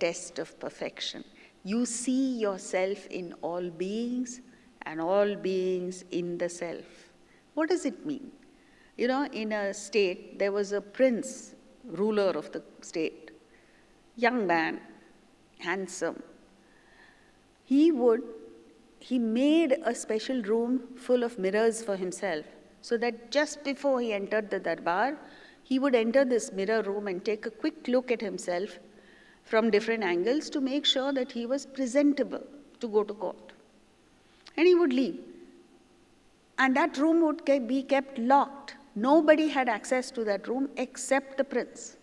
test of perfection. You see yourself in all beings and all beings in the self. What does it mean? You know, in a state, there was a prince, ruler of the state, young man, handsome. He made a special room full of mirrors for himself, so that just before he entered the darbar, he would enter this mirror room and take a quick look at himself from different angles to make sure that he was presentable to go to court. And he would leave. And that room would be kept locked. Nobody had access to that room except the prince.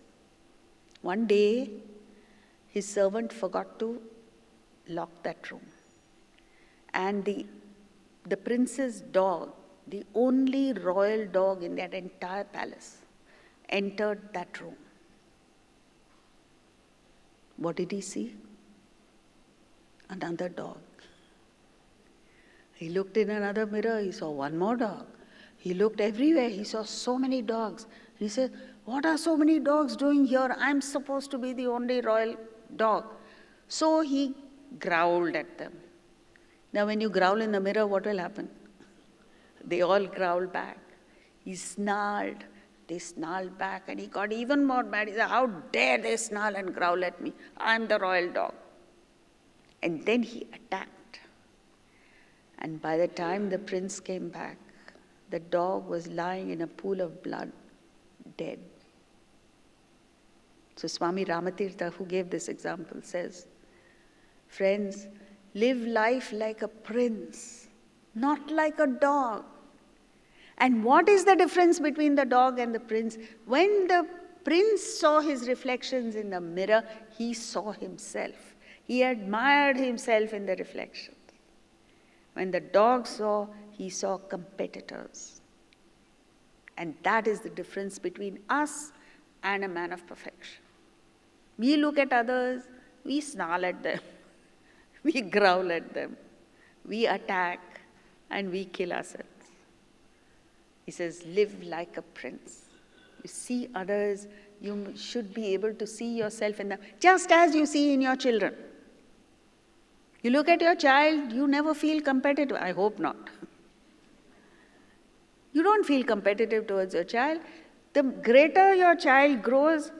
One day, his servant forgot to lock that room. And the prince's dog, the only royal dog in that entire palace, entered that room. What did he see? Another dog. He looked in another mirror, he saw one more dog. He looked everywhere, he saw so many dogs. He said, what are so many dogs doing here? I'm supposed to be the only royal dog. So he growled at them. Now when you growl in the mirror, what will happen? They all growl back. He snarled. They snarled back, and he got even more mad. He said, how dare they snarl and growl at me? I'm the royal dog. And then he attacked. And by the time the prince came back, the dog was lying in a pool of blood, dead. So Swami Ramatirtha, who gave this example, says, friends, live life like a prince, not like a dog. And what is the difference between the dog and the prince? When the prince saw his reflections in the mirror, he saw himself. He admired himself in the reflection. When the dog saw, he saw competitors. And that is the difference between us and a man of perfection. We look at others, we snarl at them, we growl at them, we attack, and we kill ourselves. He says, live like a prince. You see others, you should be able to see yourself in them, just as you see in your children. You look at your child, you never feel competitive. I hope not. You don't feel competitive towards your child. The greater your child grows,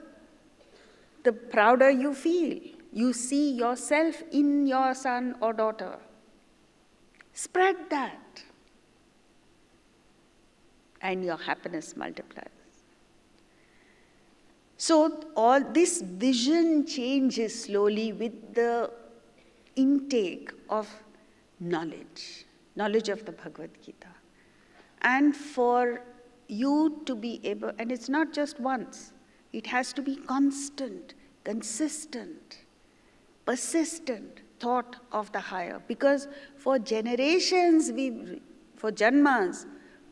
the prouder you feel. You see yourself in your son or daughter. Spread that. And your happiness multiplies. So all this vision changes slowly with the intake of knowledge of the Bhagavad Gita. And for you to be able, and it's not just once, it has to be constant, consistent, persistent thought of the higher. Because for generations, for janmas,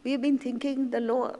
we've been thinking the lower.